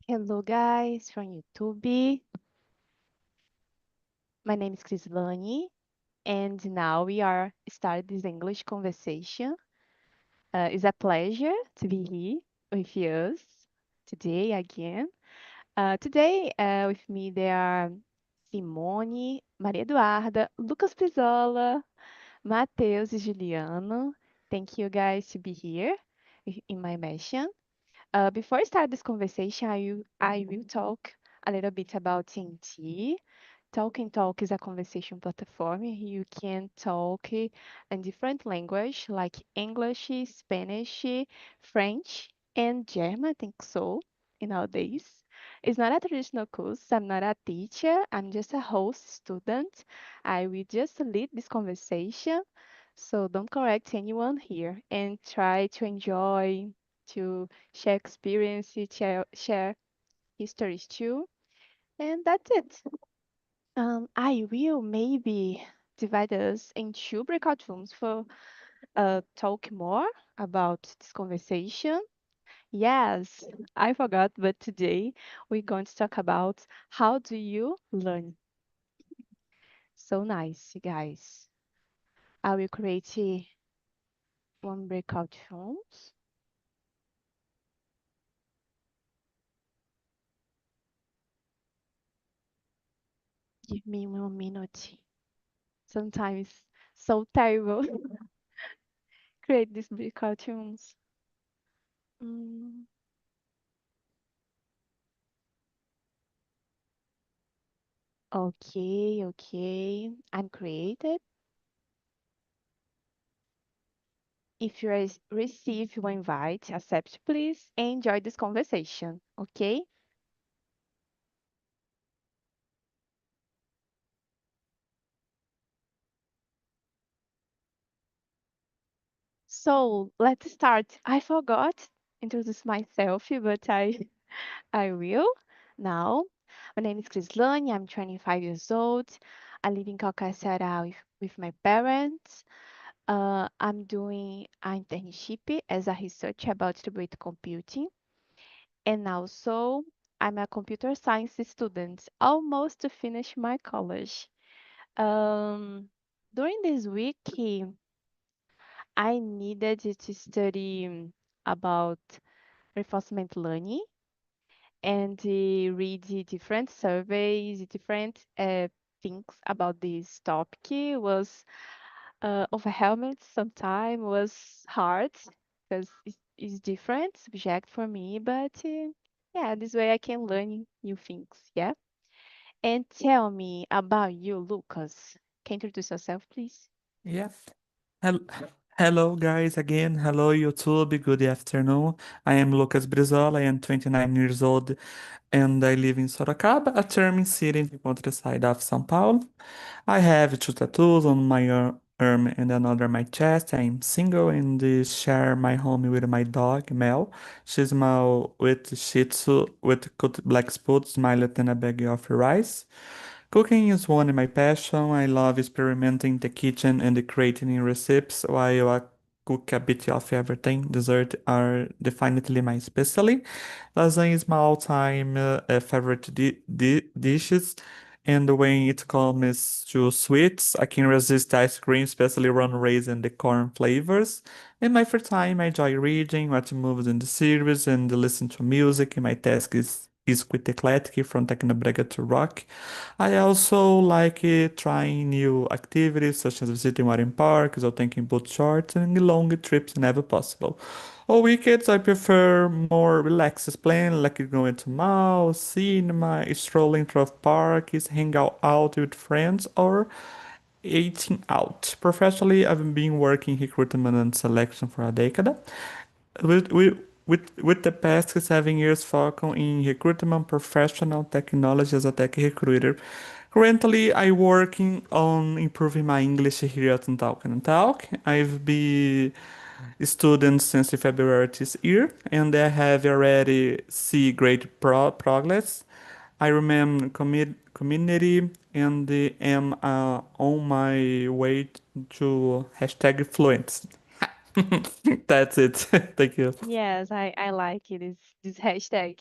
Hello, guys from YouTube. My name is Crislane, and now we are start this English conversation. It's a pleasure to be here with you today again. Today, with me there are Simone, Maria Eduarda, Lucas Pizola, Matheus e Juliano. Thank you guys to be here in my mission. Before I start this conversation, I will talk a little bit about TNT. Talk and Talk is a conversation platform. You can talk in different language like English, Spanish, French, and German, I think so, in nowadays. It's not a traditional course. I'm not a teacher. I'm just a host student. I will just lead this conversation. So don't correct anyone here and try to enjoy, to share experience, share histories too. And that's it. I will maybe divide us in two breakout rooms for talk more about this conversation. Yes, I forgot, but today we're going to talk about how do you learn. So nice, you guys. I will create one breakout rooms. Give me 1 minute. Sometimes so terrible create these breakout rooms. Mm, okay, okay. I'm created. If you receive one invite, accept please and enjoy this conversation. Okay? So let's start. I forgot introduce myself, but I will now. My name is Crislane. I'm 25 years old. I live in Calcaterra with my parents. I'm doing an internship as a researcher about distributed computing. And also, I'm a computer science student, almost to finish my college. Um, During this week, I needed to study about reinforcement learning and read the different surveys, different things about this topic. It was overwhelming sometimes, was hard because it's different subject for me, but yeah, this way I can learn new things. Yeah. And tell me about you, Lucas. Can you introduce yourself, please? Yeah. Hel- Hello, guys, again. Hello, YouTube. Good afternoon. I am Lucas Brizola. I am 29 years old and I live in Sorocaba, a charming city in the countryside of São Paulo. I have two tattoos on my arm and another on my chest. I am single and share my home with my dog, Mel. She's Mel with Shih Tzu with cut black spots, smiled and a bag of rice. Cooking is one of my passion. I love experimenting in the kitchen and creating new recipes while I cook a bit of everything. Dessert are definitely my specialty. Lasagna is my all-time favorite dishes. And when it comes to sweets, I can resist ice cream, especially rum raisin and the corn flavors. In my free time, I enjoy reading, watching movies and the series, and listen to music. My task is quite eclectic, from technobrega to rock. I also like trying new activities such as visiting water parks or taking boat shorts and long trips whenever possible. On weekends, I prefer more relaxed plan, like going to mall, cinema, strolling through parks, hang out with friends, or eating out. Professionally, I've been working recruitment and selection for a decade. With, with, with the past 7 years focus in recruitment professional technology as a tech recruiter. Currently, I'm working on improving my English here at Talk and Talk. I've been a student since February this year, and I have already see great progress. I remain community and am on my way to hashtag fluency. That's it. Thank you. Yes, I like it, this hashtag.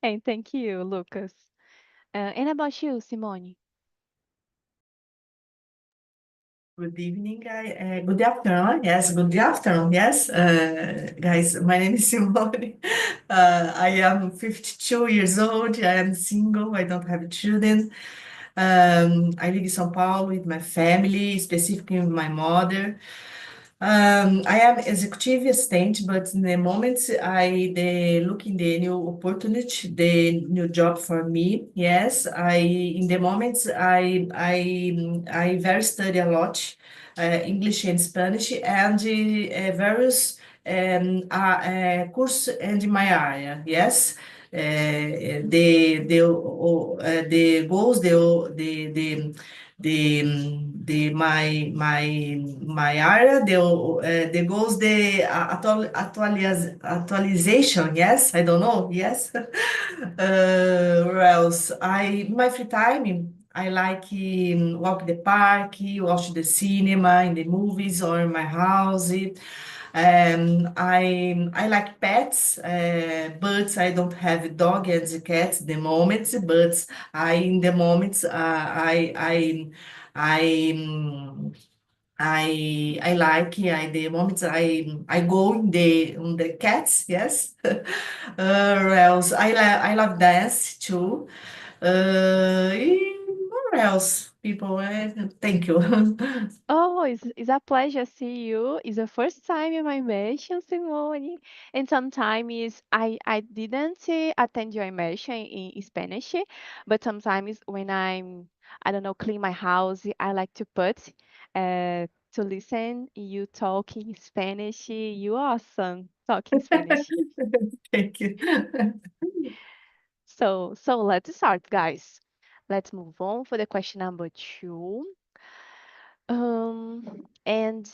And thank you, Lucas. And about you, Simone? Good evening, guys. Good afternoon. Yes, good afternoon. Yes, guys. My name is Simone. I am 52 years old. I am single. I don't have children. I live in São Paulo with my family, specifically with my mother. I am executive assistant, but in the moment I looking the new opportunity, the new job for me. Yes, I in the moment I very study a lot, English and Spanish and various course in my area. Yes. The goals the my area the goals the actualization. Yes, I don't know. Yes. Where else? I my free time I like walk the park, watch the cinema in the movies or in my house. I like pets, but I don't have dog and cats at the moment. But I in the moments I I like the moments I go in the on the cats. Yes. What else? I love dance too. What else? People, thank you. Oh, it's a pleasure to see you. It's the first time in my immersion, Simone. And sometimes I didn't attend your immersion in Spanish, but sometimes when I don't know, clean my house, I like to put to listen you talking Spanish. You awesome talking Spanish. Thank you. So let's start, guys. Let's move on for the question number two. And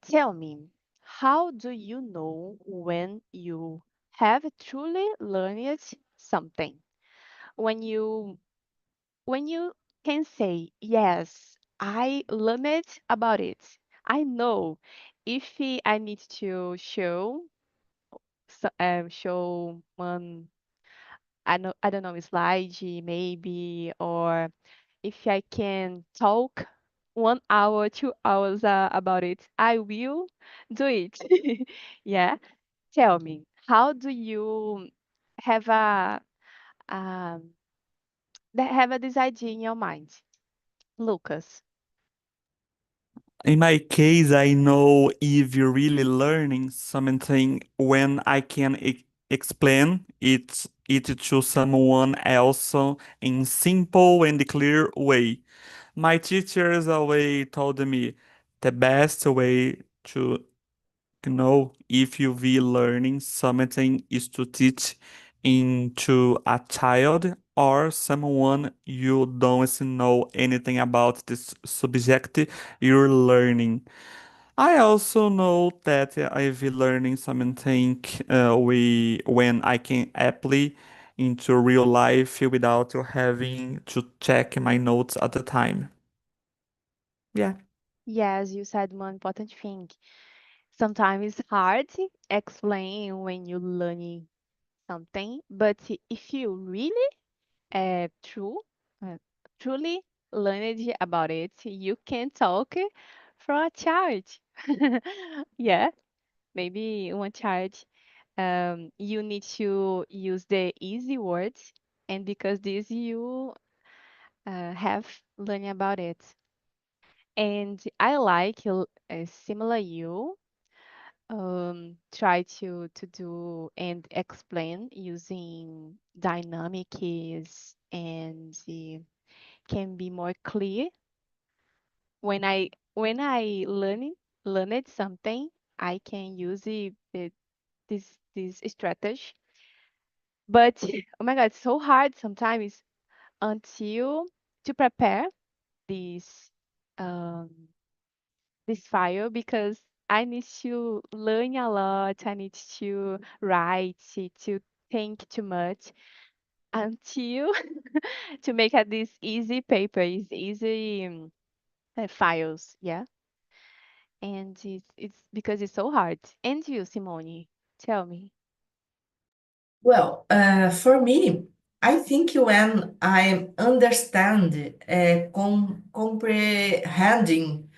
tell me, how do you know when you have truly learned something? When you can say, yes, I learned about it. I know if I need to show one, I don't know, slide maybe, or if I can talk 1 hour, 2 hours about it, I will do it. Yeah. Tell me, how do you have um have this idea in your mind, Lucas? In my case, I know if you're really learning something when I can explain it to someone else in simple and clear way. My teachers always told me the best way to know if you be learning something is to teach into a child or someone you don't know anything about this subject you're learning. I also know that I've been learning something when I can apply into real life without having to check my notes at the time. Yeah. Yes, you said one important thing. Sometimes it's hard to explain when you're learning something, but if you really true, uh, truly learned about it, you can talk from a child. Yeah, maybe one child. You need to use the easy words, and because this you have learned about it. And I like similar you try to do and explain using dynamic is and can be more clear when I learned something I can use this strategy, but oh my god, it's so hard sometimes until to prepare this um this file because I need to learn a lot. I need to write, to think too much until to make this easy paper, is easy files. Yeah. and it's because it's so hard. And you, Simone, tell me. Well, for me, I think when I understand, comprehending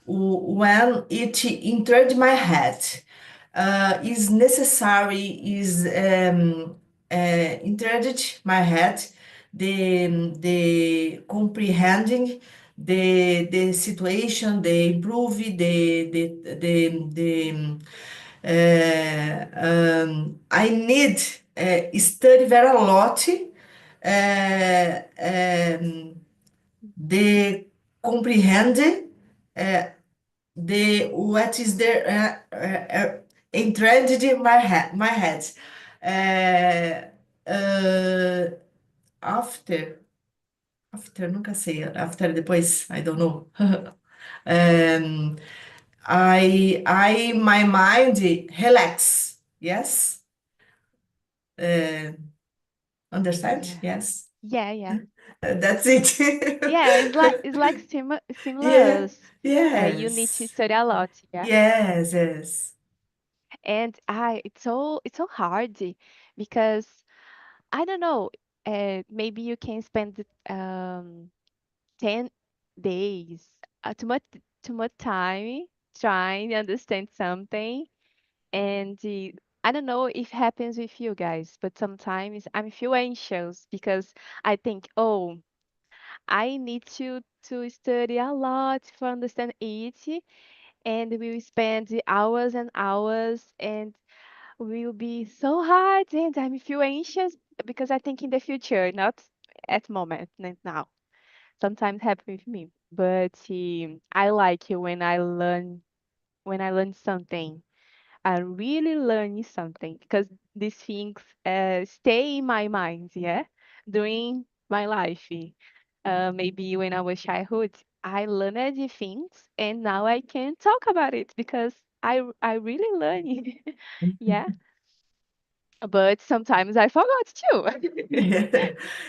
when it entered my head, is necessary, is entered my head, the comprehending the situation, the improve, I need study very a lot, the comprehend the what is there entrenched in my head. Uh, after nunca sei, after depois, I don't know. um, my mind relax. Yes. Uh, understand? Yeah. Yes. Yeah, yeah. That's it. Yeah, it's like similar. Yeah. You need to Yes. study a lot, yeah. Yes. Yes. And it's so hard because I don't know, maybe you can spend 10 days, too much time trying to understand something. And I don't know if it happens with you guys, but sometimes I'm feel anxious because I think, oh, I need to study a lot for understand it, and we will spend hours and hours, and will be so hard, and I feel anxious because I think in the future, not at moment, not now. Sometimes happen with me, but I like it when I learn something. I really learn something because these things stay in my mind, yeah, during my life. Maybe when I was childhood, I learned the things, and now I can talk about it because I really learn it. Yeah, but sometimes I forgot too.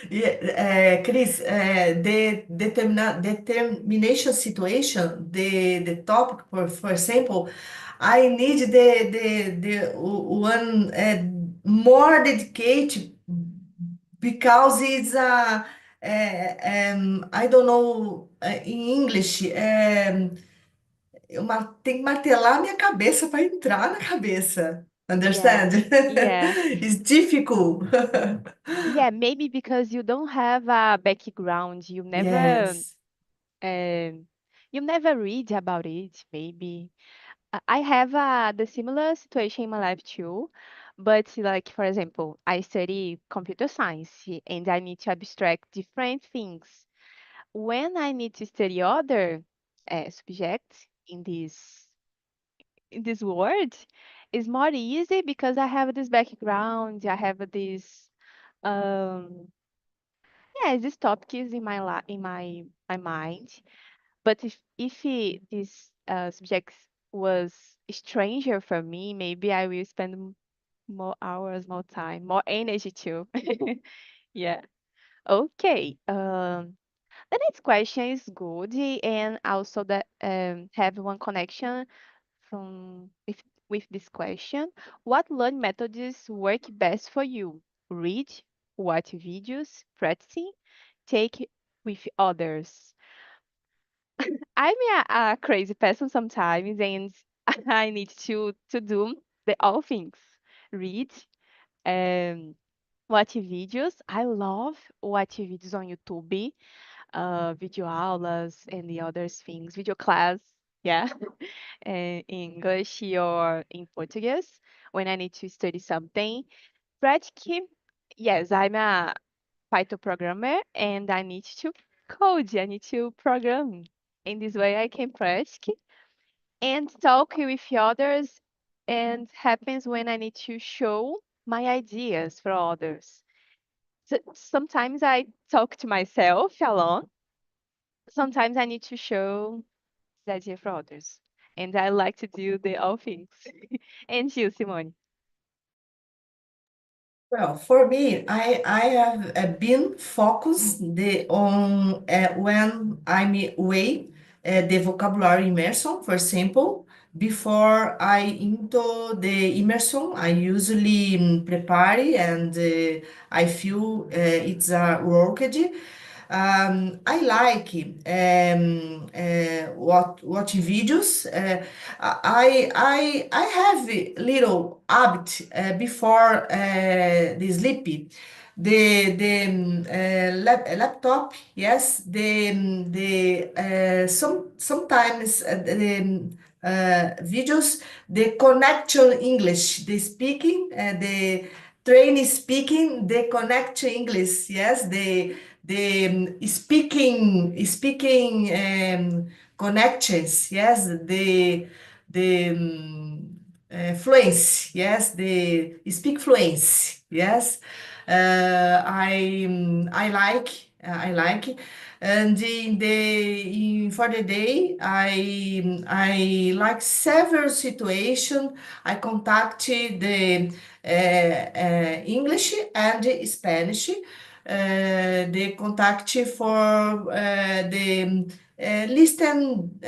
Yeah, Chris, the determination situation, the topic, for example, I need one more dedicated because it's I don't know in English, tem que martelar a minha cabeça para entrar na cabeça. Yeah, Understand? yeah, It's difficult. yeah. Maybe because you don't have a background, Yes. um, you never read about it. Maybe I have the similar situation in my life too, but like for example, I study computer science and I need to abstract different things. When I need to study other subjects in this world, it's more easy because I have this background. I have this um yeah, this topic is in my mind. But if this subject was stranger for me, maybe I will spend more hours, more time, more energy too. Yeah. Okay. The next question is good, and also that have one connection from with this question. What learning methods work best for you? Read, watch videos, practicing, take with others. I'm a crazy person sometimes, and I need to do the all things. Read, um, watch videos. I love watching videos on YouTube, video aulas and the other things, video class, yeah, in English or in Portuguese when I need to study something. Practice, yes, I'm a Python programmer and I need to code. I need to program. In this way, I can practice and talk with others. And happens when I need to show my ideas for others. So sometimes I talk to myself alone. Sometimes I need to show the idea for others. And I like to do the all things. And you, Simone? Well, for me, I have been focused on when I'm away the vocabulary immersion, for example. Before I into the immersion, I usually prepare and I feel it's a worked. I like watching videos. I have a little habit before the sleep. The laptop, yes. Sometimes videos they connect to English. The speaking, the training speaking, they connect to English. Yes, the speaking connections, yes, the fluency, yes, the speak fluency, yes. I like, and for the day, I like several situations. I contact the English and Spanish, the contact for the listen,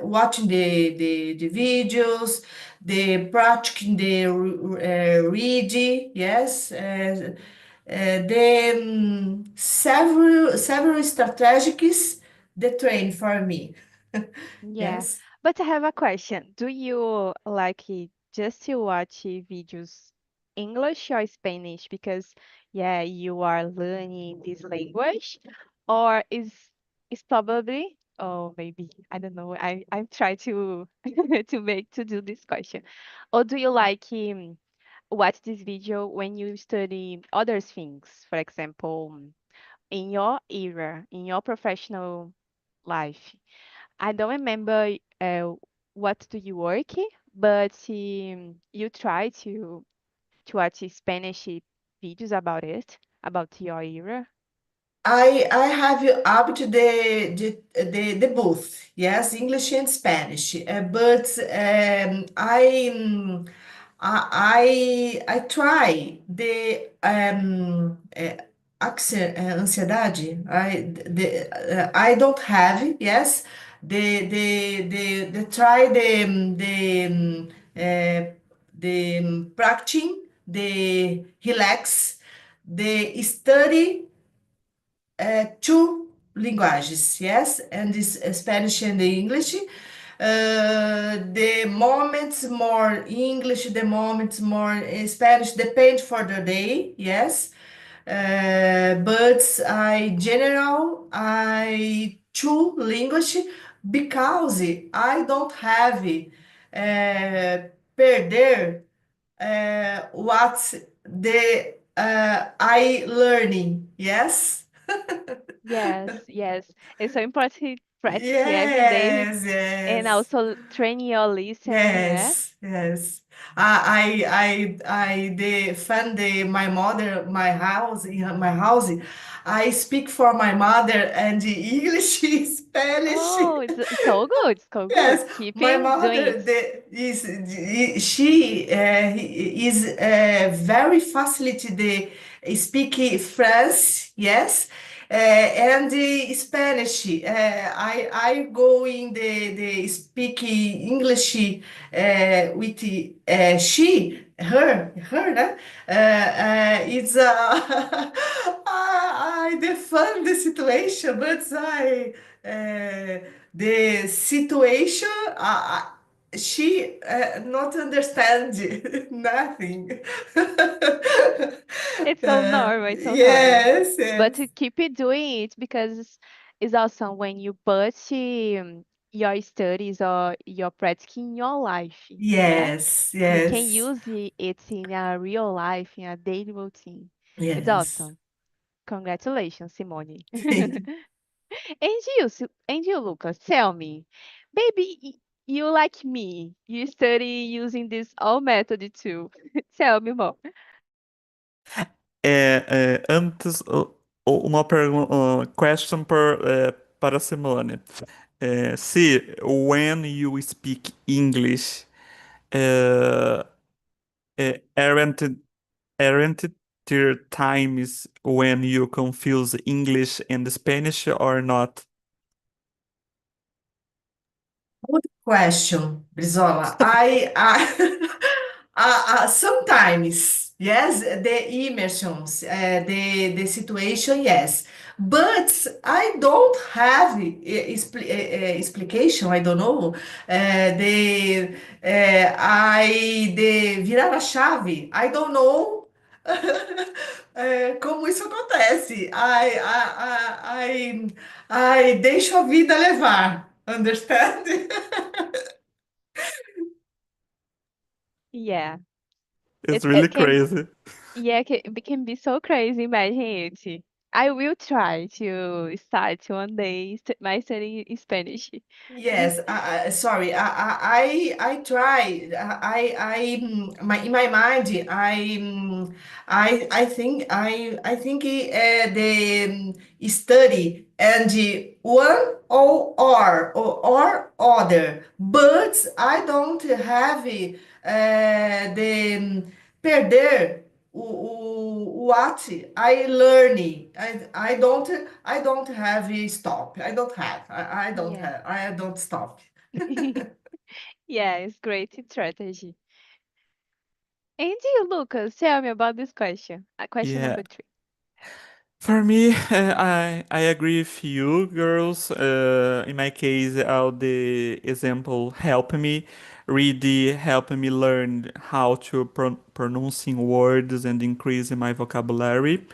watching the videos, the practicing the reading, yes, the several strategies the train for me. Yeah, Yes. but I have a question. Do you like just to watch videos English or Spanish? Because yeah, you are learning this language, or is probably, oh maybe I don't know. I'm trying to to do this question. Or do you like watch this video when you study other things? For example, in your era, in your professional life. I don't remember what do you work, but you try to watch Spanish videos about it, about your era. I have up to the both, yes, English and Spanish. But I try the ansiedade. I don't have, yes, the try the practicing, the relax, the study two languages, yes, and this Spanish and the English. The moments more English, the moments more Spanish, depend for the day, yes. But I general I choose language because I don't have perder what the I learning, yes. Yes, yes. It's so important to practice every day Yes, and yes, also train your listening, yeah? yes, yes. I defend my mother, my house, in my house. I speak for my mother and English, Spanish. Oh, it's so good, so good. Yes, Keep my doing mother this. she is very facility the speak French, yes, and the Spanish. I go in the speak English with her, né? It's I defend the situation, but I. The situation she not understand nothing. It's so normal, it's so normal. Yes, But to yes, keep it doing it because it's also when you put your studies or your practice in your life, yeah? yes, You can yes, use it in a real life, in a daily routine. It's yes. awesome. Congratulations, Simone. And you, Lucas, tell me, maybe you like me, you study using this all method too. Tell me more. Antes, uma pergunta, question para Simone. Se when you speak English, uh, aren't aren't there times when you confuse English and Spanish or not? Good question, Brizola. Sometimes, yes, the immersions, the situation, yes, but I don't have explication. I don't know. The virar a chave. I don't know. Como isso acontece? I deixo a vida levar. Understand? Yeah. It's It really can, crazy. yeah, it can be so crazy. Imagine it. I will try to start one day my study in Spanish. Yes, sorry. I try. My in my mind, I think the study and the one or other, but I don't have the perder what I learning. I don't have a stop. I don't have. I don't Yeah. have. I don't stop. Yeah, it's great strategy. And you, Lucas, tell me about this question. Question Yeah. number 3. For me, I agree with you, girls. In my case, all the example help me really help me learn how to pronouncing words and increase my vocabulary.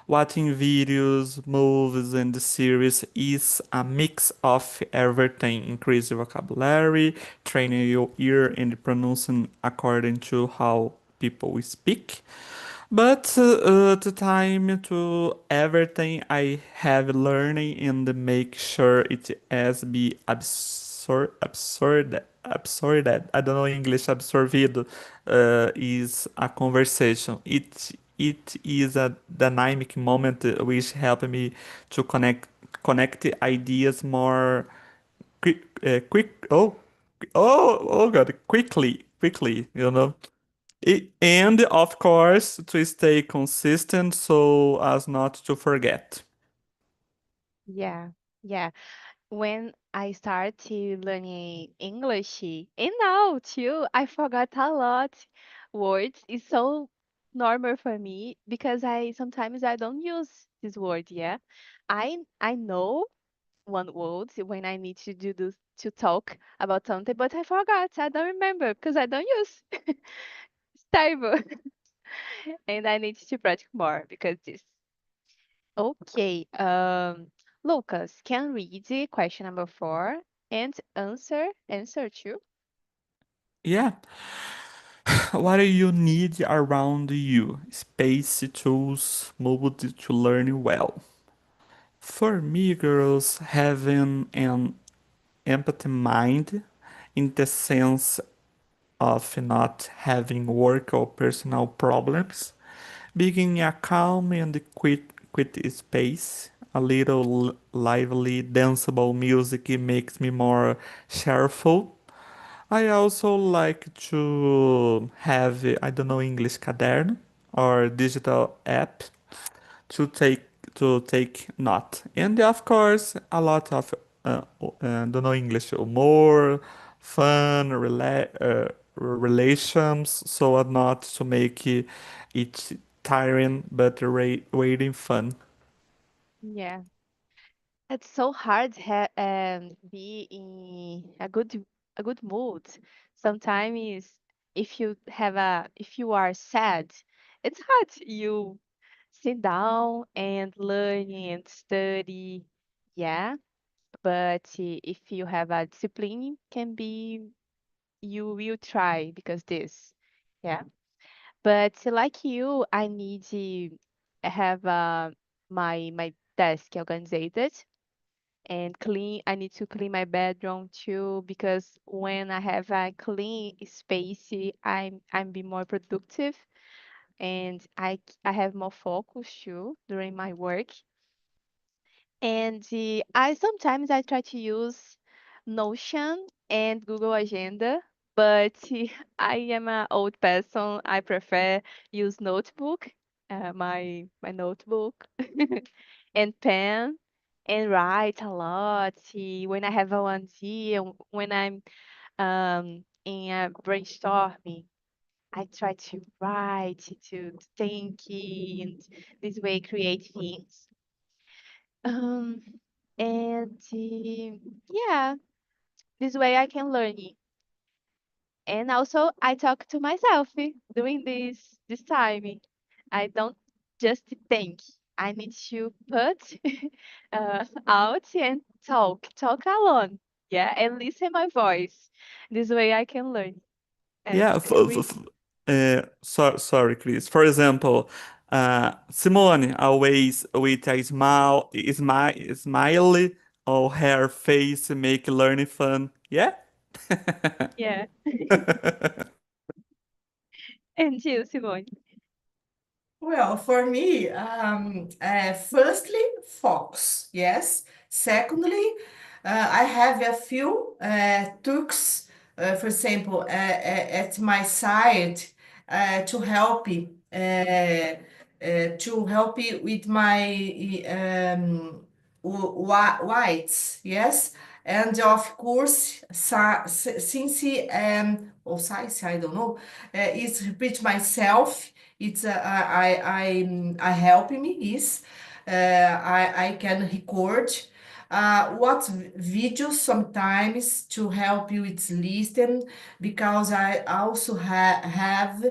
Watching videos, movies, and the series is a mix of everything. Increase your vocabulary, training your ear and pronouncing according to how people speak. But the time to everything I have learning and make sure it has be absorbed. I don't know English. Absorvido is a conversation. It is a dynamic moment which help me to connect ideas more quick. Oh God, quickly. And of course, to stay consistent so as not to forget. Yeah. Yeah. When I started learning English, and now too, I forgot a lot words. It's so normal for me because I sometimes I don't use this word. Yeah, I know one word when I need to do this to talk about something, but I forgot. I don't remember because I don't use. It's terrible, and I need to practice more because this. Okay. Lucas, can read the question number 4 and answer too. Yeah. What do you need around you? Space, tools, mood to learn well. For me, girls, having an empathy mind in the sense of not having work or personal problems, being a calm and quiet space, a little lively, danceable music makes me more cheerful. I also like to have, I don't know, English caderno or digital app to take note. And of course, a lot of don't know English humor, fun, relations, so as not to make it tiring, but waiting fun. Yeah, it's so hard be in a good mood. Sometimes if you are sad, it's hard you sit down and learn and study. Yeah, but if you have a discipline, can be you will try because this. Yeah. But like you, I need to have my desk organized and clean. I need to clean my bedroom too because when I have a clean space, I'm be more productive and I have more focus too during my work. And I sometimes I try to use Notion and Google Agenda, but I am an old person. I prefer use notebook, my notebook and pen. and write a lot. When I have a idea, when I'm in a brainstorming, I try to write, to think, and this way create things. Um, and yeah, this way I can learn it. And also I talk to myself during this time. I don't just think. I need to put out and talk alone. Yeah, and listen my voice. This way I can learn. And Yeah, every sorry, Chris. For example, Simone always with a smile or her face make learning fun. Yeah? yeah. And you, Simone. Well, for me, firstly, focus, yes. Secondly, I have a few tricks, for example, at my side to help me, with my whites, yes. And of course, since or science, I don't know, is repeat myself. It's I help me is I can record what videos sometimes to help you with listen because I also have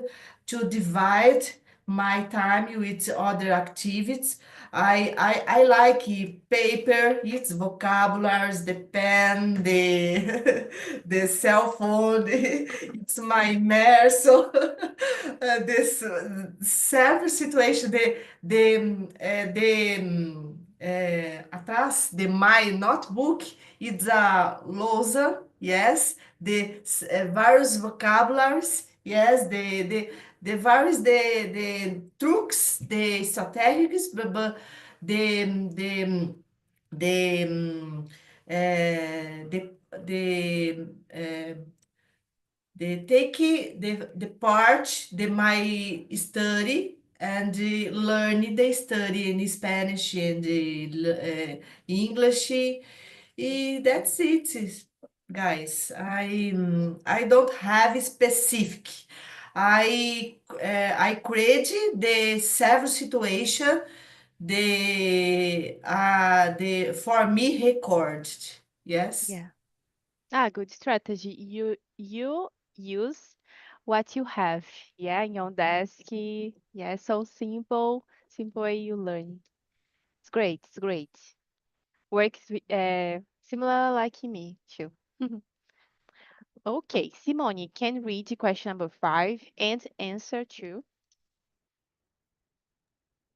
to divide my time with other activities. I like paper, its vocabularies, the pen, the the cell phone, it's my mess. So this several situation, atrás de my notebook, it's a lousa, yes, the various vocabularies, yes, the various the truques, the strategies, but the the the the they take the part the my study and learn the study in Spanish and English. That's it, guys. I don't have specific. I create the several situation the for me recorded. Yes. Yeah. Ah, good strategy. You use what you have. Yeah, in your desk. Yeah, so simple way you learn. It's great. It's great. Works similar like me too. Okay, Simone, can read the question number 5 and answer too.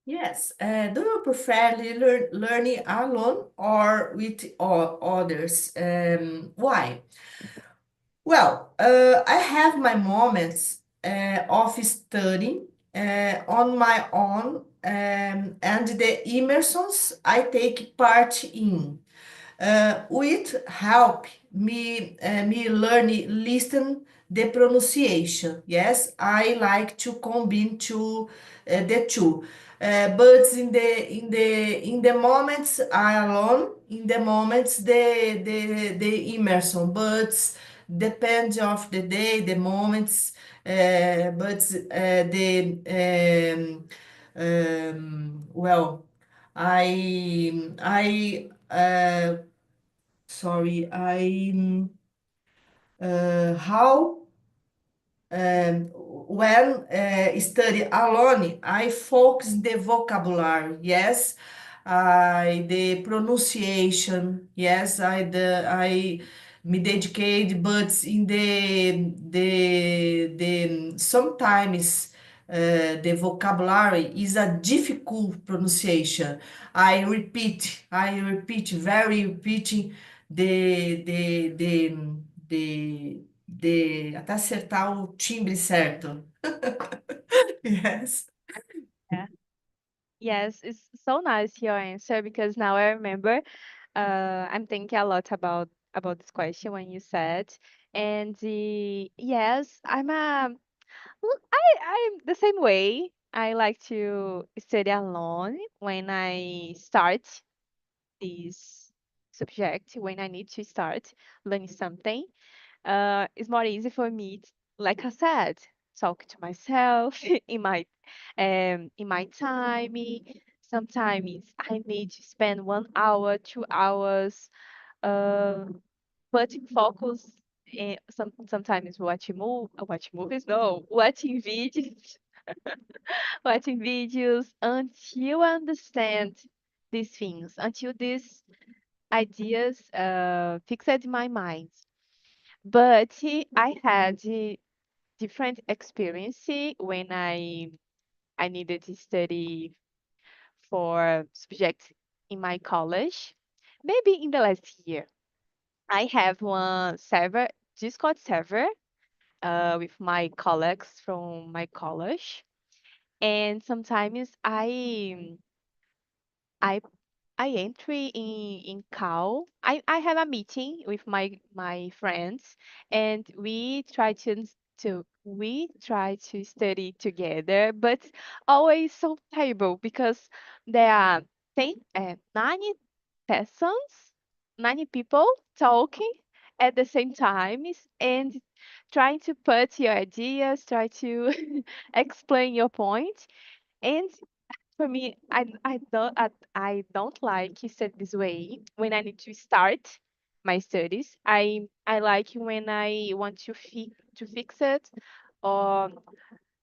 Yes. Do you prefer learning alone or with others? Why? Well, I have my moments of studying on my own, and the immersions I take part in. With help me learn listen the pronunciation. Yes, I like to combine the two. But in the moments I alone, in the moments the immersion, but depends of the day, the moments, but the well, I sorry, how when study alone, I focus the vocabulary, yes, the pronunciation, yes, I me dedicate, but in the sometimes the vocabulary is a difficult pronunciation. I repeat, very repeating até acertar o timbre certo. Yes. Yeah. Yes, it's so nice your answer because now I remember. I'm thinking a lot about this question when you said, and yes, I'm the same way. I like to study alone when I start. this subject, when I need to start learning something, it's more easy for me, like I said, talk to myself in my time. Sometimes I need to spend 1 hour, 2 hours, uh, putting focus. Sometimes watch movies, no, watching videos, watching videos until I understand these things, until these ideas fixed in my mind. But I had different experience when I needed to study for subjects in my college. Maybe in the last year, I have one server, Discord server, with my colleagues from my college, and sometimes I I entry in call. I have a meeting with my friends, and we try to study together, but always so terrible because there are 90 persons, 90 people talking at the same time and trying to put your ideas, try to explain your point. And for me, I don't like it said this way when I need to start my studies. I like when I want to fix it or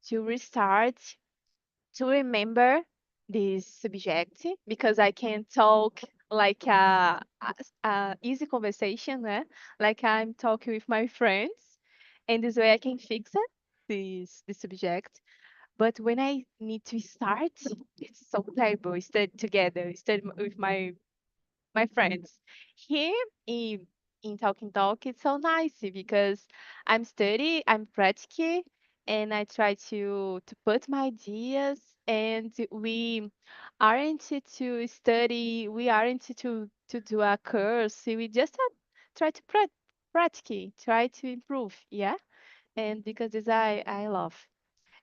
to restart to remember this subject because I can talk like a easy conversation, né? Like I'm talking with my friends, and this way I can fix it this subject. But when I need to start, it's so terrible. Study together, study with my friends. Here in Talking Talk, it's so nice because I'm practicing, and I try to put my ideas, and we aren't to study, we aren't to do a course. We just try to practice, try to improve, yeah. And because this I love.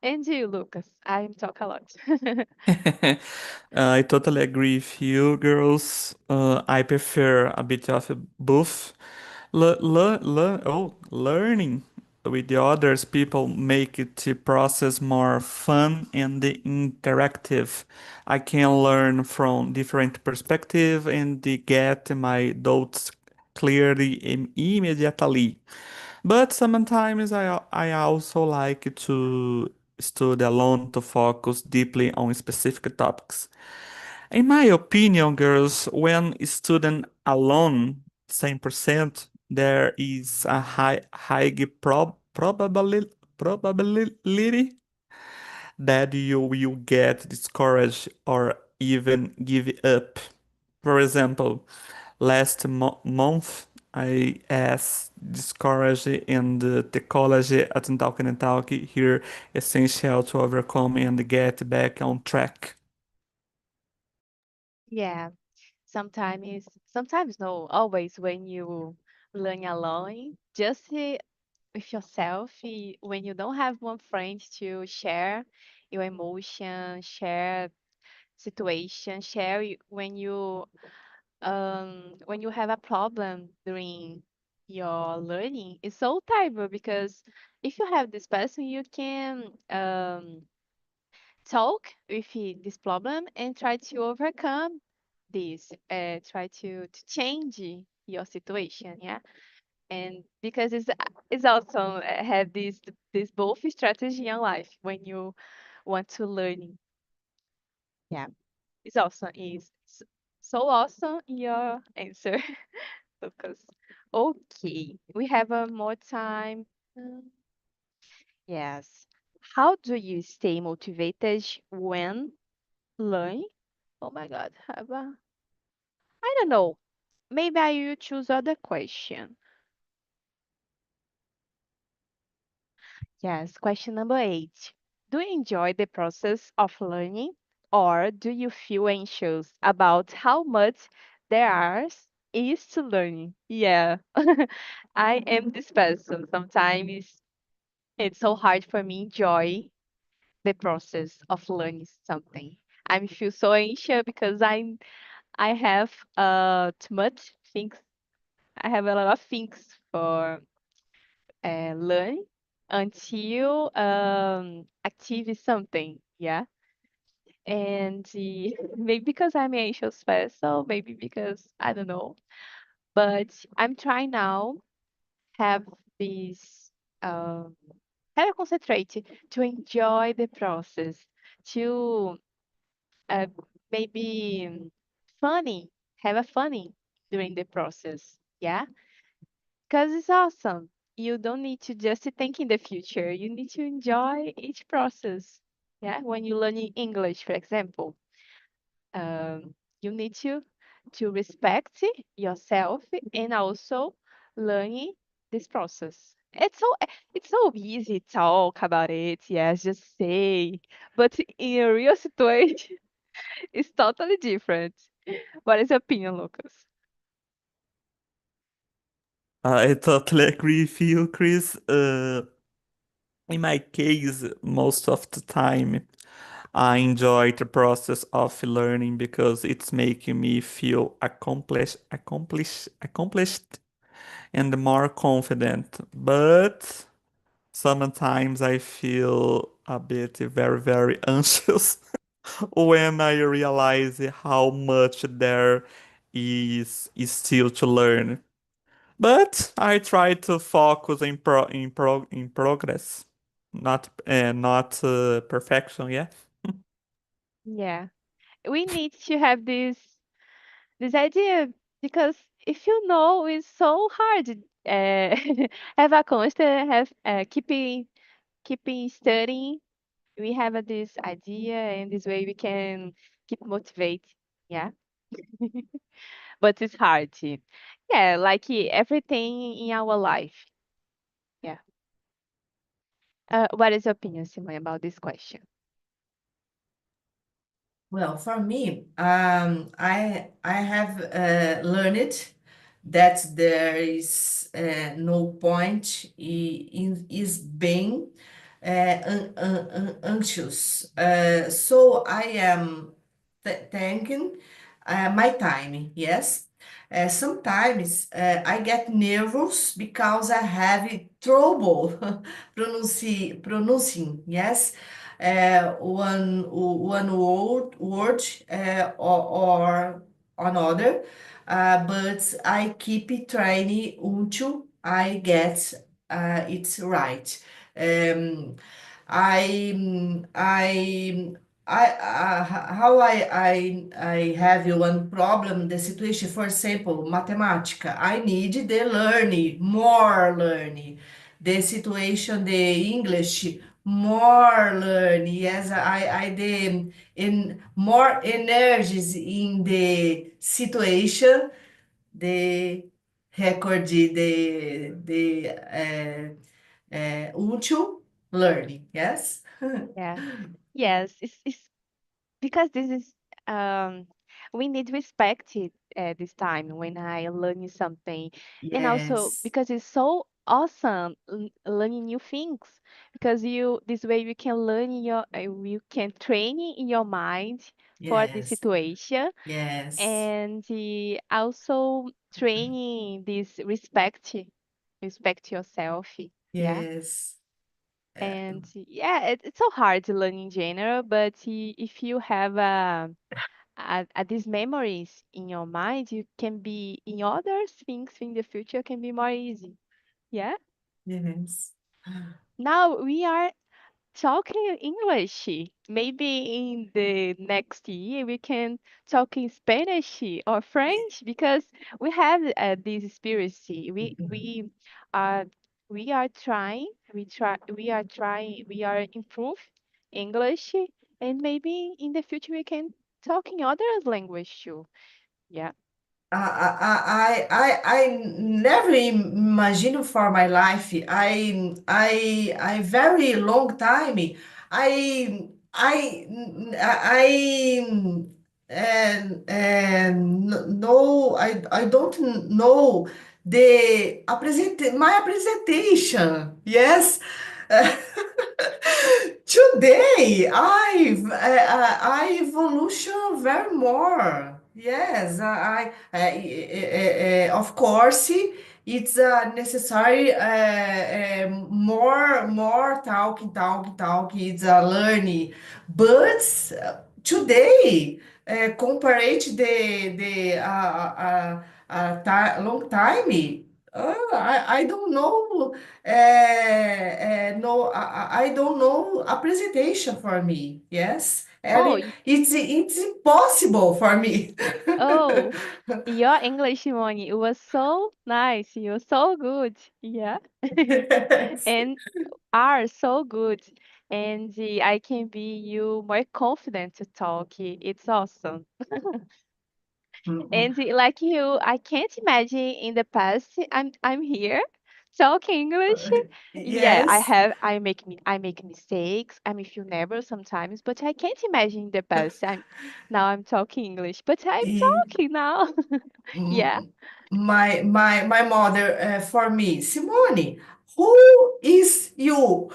And you, Lucas, I talk a lot. I totally agree with you, girls. I prefer a bit of both. Learning with the others people make it the process more fun and interactive. I can learn from different perspective and get my doubts clearly and immediately. But sometimes I also like to study alone to focus deeply on specific topics. In my opinion, girls, when student alone, 10%, there is a high probability that you will get discouraged or even give up. For example, last month I asked discouraged in the college at Talk here essential to overcome and get back on track. Yeah, sometimes no, always when you learn alone, just with yourself, when you don't have one friend to share your emotion, share situation, when you have a problem during your learning, it's so terrible because if you have this person, you can talk with this problem and try to overcome this, try to change your situation, yeah. And because it's also have this both strategy in life when you want to learn, yeah. It's also so awesome your answer, Lucas. Okay, we have more time. Mm, yes. How do you stay motivated when learning? Oh my God, I don't know. Maybe I will choose other question. Yes, question number 8. Do you enjoy the process of learning, or do you feel anxious about how much is to learning? Yeah, I am this person. Sometimes it's so hard for me enjoy the process of learning something. I feel so anxious because I have too much things. I have a lot of things for learn until achieve something. Yeah. And maybe because I'm an anxious person, maybe because I don't know. But I'm trying now have this um have a concentrate to enjoy the process, to uh, maybe funny, have a funny during the process. Yeah, because it's awesome. You don't need to just think in the future. You need to enjoy each process. Yeah, when you learn English, for example, um, you need to respect yourself and also learning this process. It's so easy to talk about it, yes, just say, but in a real situation, it's totally different. What is your opinion, Lucas? I totally agree with you, Chris. In my case, most of the time, I enjoy the process of learning because it's making me feel accomplished, and more confident. But sometimes I feel a bit very anxious when I realize how much there is still to learn. But I try to focus in progress, not perfection. Yeah. Yeah, we need to have this idea because if you know, it's so hard. Have a constant, have keeping studying. We have this idea, and this way we can keep motivated. Yeah, but it's hard. Yeah, like everything in our life. Yeah. What is your opinion, Simone, about this question? Well, for me, I have learned that there is no point in is being anxious. So I am thinking my time. Yes. Sometimes I get nervous because I have trouble pronouncing. Yes, one word or another, but I keep trying until I get it right. Um, I how I have one problem, the situation, for example, mathematics. I need the learning, more learning. The situation, the English, more learning. Yes, I the in more energies in the situation, the record, útil learning. Yes. Yeah. Yes, it's because this is um we need respect it at this time when I learn something, and also Yes. because it's so awesome learning new things, because you this way you can learn in your you can train in your mind for the Yes. situation, Yes. and also training this respect yourself. Yeah. Yes. And yeah, it's so hard to learn in general, but if you have these memories in your mind, you can be in other things in the future can be more easy. Yeah. Yes. Now we are talking English. Maybe in the next year we can talk in Spanish or French because we have this spirit. Are we are trying. We are improve English, and maybe in the future we can talk in other language too. Yeah. I never imagine for my life. I very long time. I and no, I don't know the my presentation. Yes. Today, I evolution very more. Yes, of course, it's necessary more talking. It's learning, but today, compared the long time. I don't know. No, I don't know a presentation for me. Yes, and Oh, it's impossible for me. oh, your English, Simone, it was so nice. You're so good. Yeah. Yes. And are so good. And I can be you more confident to talk. It's awesome. Mm, And like you, I can't imagine in the past I'm here talking English. Yeah, yes. I make mistakes. I feel nervous sometimes, but I can't imagine in the past. I'm talking English, but I'm E- talking now. Yeah. mm, my mother for me, Simone, who is you?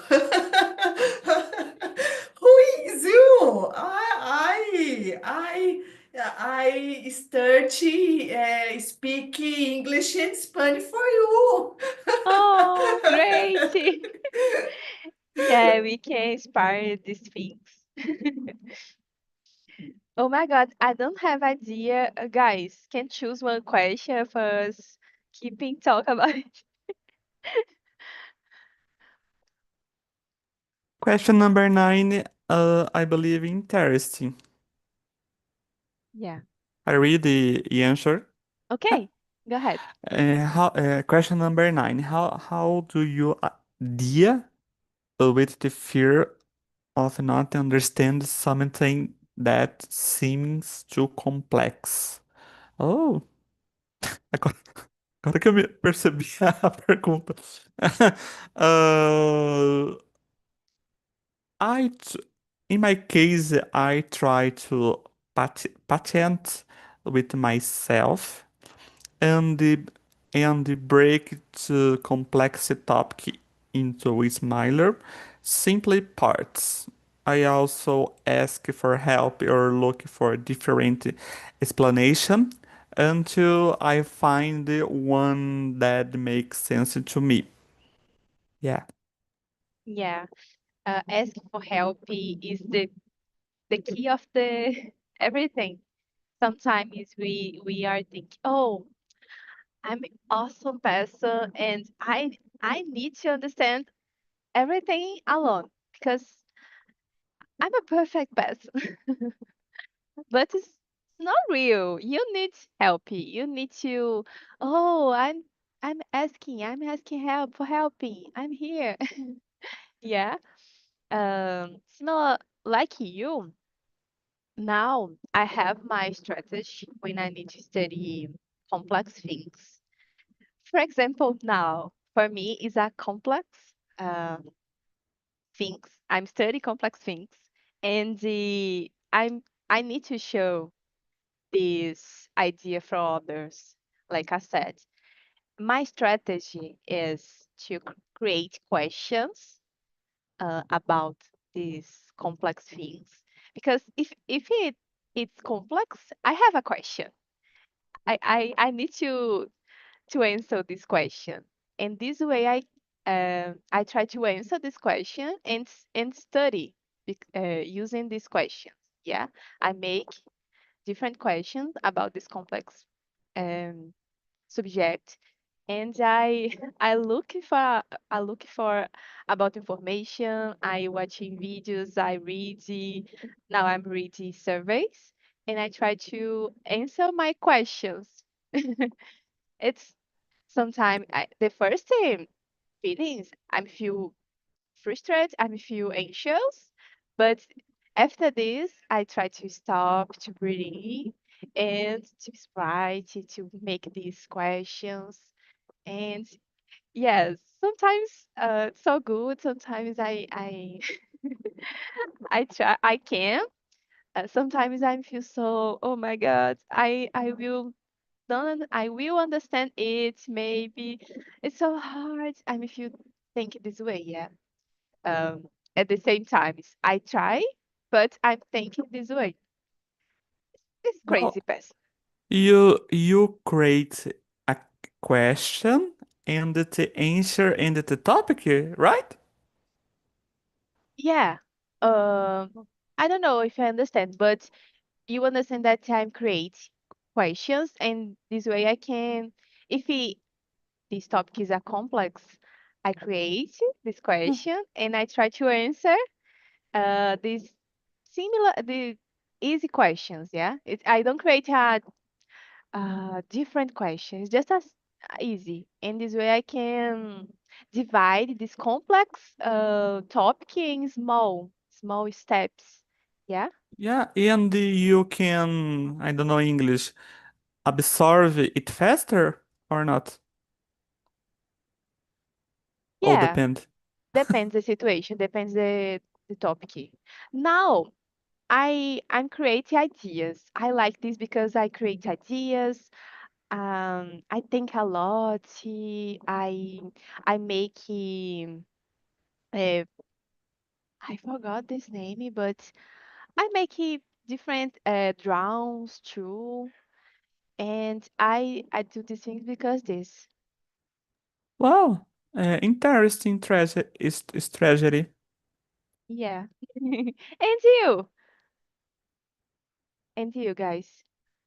Who is you? I start speaking English and Spanish for you. Oh, great. Yeah, we can inspire these things. Oh my God, I don't have idea. Guys, can choose one question for us keeping talk about it. Question number 9, I believe interesting. Yeah. I read the answer. Okay, go ahead. Question number 9. How do you deal with the fear of not understand something that seems too complex? Oh, agora, agora que eu me percebi a pergunta. Uh, I, t- in my case, I try to patent with myself and break the complex topic into smaller, simply parts. I also ask for help or look for different explanation until I find the one that makes sense to me. Yeah. Yeah, asking for help is the key of the everything. Sometimes we are thinking, oh, I'm an awesome person, and I need to understand everything alone because I'm a perfect person. But it's not real. You need help. You need to, oh, I'm asking help for helping. I'm here. Yeah. It's not like you. Now I have my strategy when I need to study complex things. For example, now for me is a complex things. I'm studying complex things, and I need to show this idea for others. Like I said, my strategy is to create questions about these complex things because if it's complex, I have a question. I need to answer this question, and this way I try to answer this question and study using these questions. Yeah, I make different questions about this complex um, subject, and I look for about information. I watching videos. I read now I'm reading surveys, and I try to answer my questions. It's sometimes the first feelings I feel frustrated, I feel anxious, but after this, I try to stop, to breathe, and to write, to make these questions. And yes, sometimes so good. Sometimes I try, I can. Sometimes I feel so, oh my God, I will understand it. Maybe it's so hard. I mean, if you think this way, yeah. at the same time. I try, but I'm thinking this way. This crazy Well, person. you create a question and the answer and the topic, right? Yeah. I don't know if I understand, but you understand that time create questions, and this way I can, if this topic is a complex, I create this question and I try to answer these the easy questions. Yeah, I don't create a different questions, just as easy. And this way I can divide this complex topic in small steps. Yeah. Yeah, and you can, I don't know English, absorb it faster or not? All Yeah. depend. Depends the situation, depends the topic. Now I'm creating ideas. I like this because I create ideas. I think a lot. I make uh, I forgot this name, but I make different drawings too, and I do these things because this. Wow, interesting strategy. Yeah. And you guys.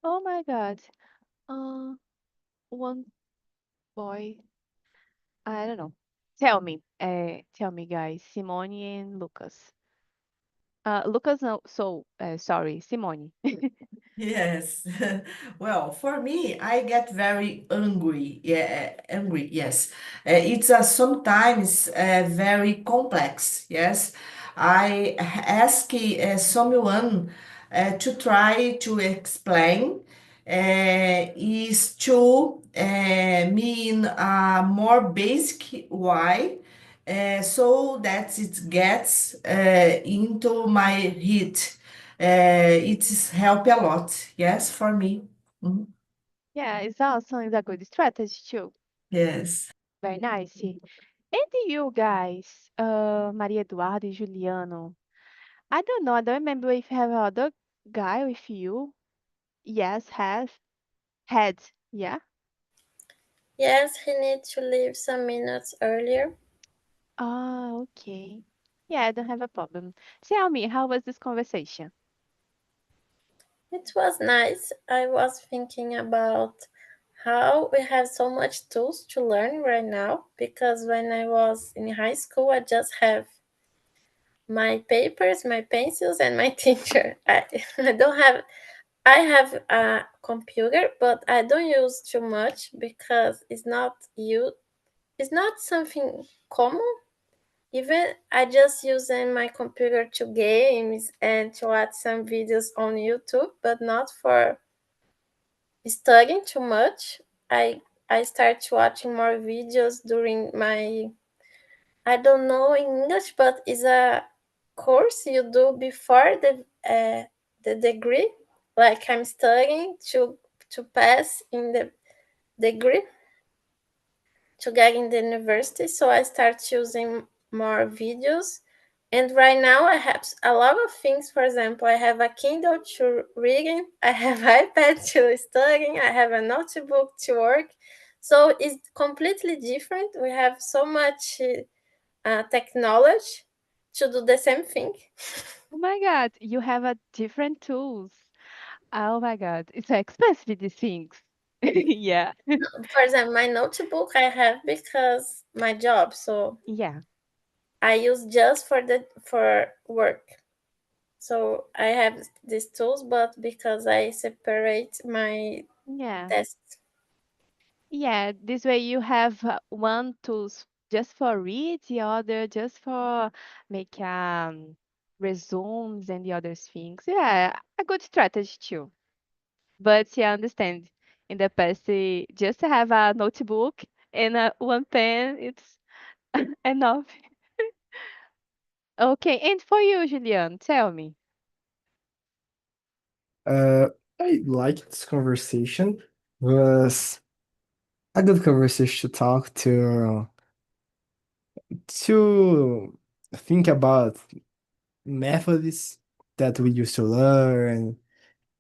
Oh my God. Uh, one boy. I don't know. Tell me, guys. Simone and Lucas. Lucas, no. So, sorry, Simone. Yes. Well, for me, I get very angry. Yeah, angry. Yes. It's sometimes very complex. Yes. I ask someone to try to explain is to mean a more basic why so that it gets into my head. It's help a lot, yes, for me. Mhm. Yeah, it's also is a good strategy too. Yes. Very nice. And you guys, Maria Eduardo and Juliano. I don't know. I don't remember if you have other guy with you. Yes, have had. Yeah. Yes, he needs to leave some minutes earlier. Ah, okay. Yeah, I don't have a problem. Tell me, how was this conversation? It was nice. I was thinking about how we have so much tools to learn right now because when I was in high school, I just have my papers, my pencils, and my teacher. I don't have. I have a computer, but I don't use too much because it's not something common. Even I just using my computer to games and to watch some videos on YouTube, but not for studying too much. I start watching more videos during my I don't know in English, but it's a course you do before the degree. Like I'm studying to pass in the degree to get in the university. So I start using more videos. And right now I have a lot of things. For example, I have a Kindle to reading, I have iPad to studying, I have a notebook to work. So it's completely different. We have so much technology to do the same thing. Oh my God, you have a different tools. Oh my God, it's so expensive these things. Yeah. For example, my notebook I have because my job. So Yeah. I use just for work. So I have these tools, but because I separate my Yeah. tests. Yeah, this way you have one tools just for read, the other just for make resumes and the other things. Yeah, a good strategy too. But yeah, I understand. In the past, just to have a notebook and one pen, it's enough. Okay, and for you, Julian, tell me. Uh, I like this conversation. Was a good conversation to talk to think about methods that we used to learn,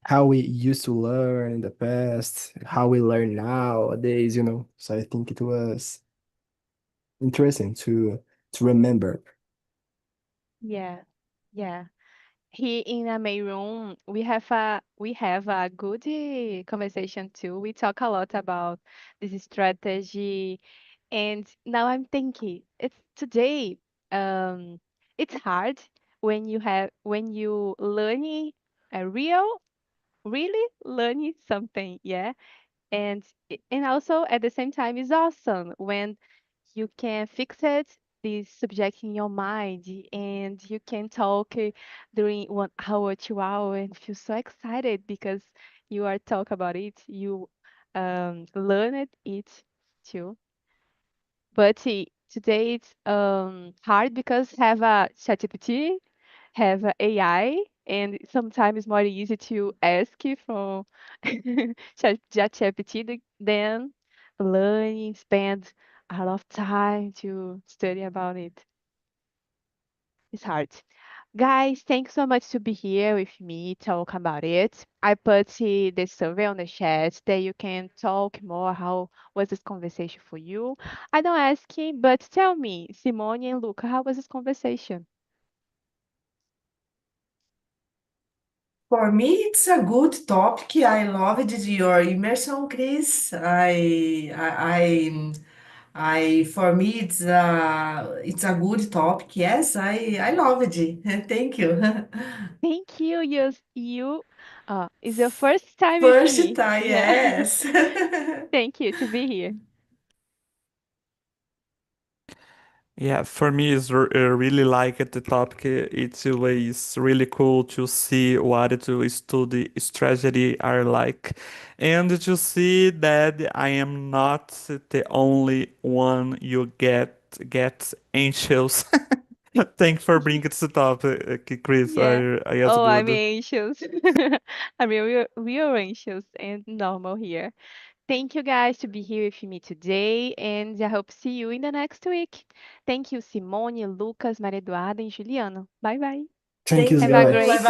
how we used to learn in the past, how we learn nowadays, you know. So I think it was interesting to remember. Yeah, yeah. Here in the main room, we have a good conversation too. We talk a lot about this strategy, and now I'm thinking it's today. Um, it's hard when you learning a really learning something, yeah. And also at the same time, it's awesome when you can fix it, this subject in your mind, and you can talk during 1 hour, 2 hour, and feel so excited because you are talk about it. You learn it too. But today it's hard because have a ChatGPT, have a AI, and sometimes it's more easy to ask it from ChatGPT than learning, spend a lot of time to study about it. It's hard. Guys, thanks so much to be here with me, talk about it. I put the survey on the chat that you can talk more. How was this conversation for you? I don't ask him, but tell me, Simone and Luca, how was this conversation? For me, it's a good topic. I loved your immersion, Chris. For me, it's a good topic. Yes, I loved it. Thank you. Thank you. It's your first time with First me. time, Yeah. yes. Thank you to be here. Yeah, for me, it's really like it, the topic. It's always really cool to see what to study strategy are like, and to see that I am not the only one you get anxious. Thanks for bringing it to the topic, Chris. Yeah. I guess Oh, I'm good. anxious. I mean, we are anxious and normal here. Thank you guys to be here with me today, and I hope to see you in the next week. Thank you, Simone, Lucas, Maria Eduarda, and Juliano. Bye bye. Thank you, Thank Have a you. guys. Bye great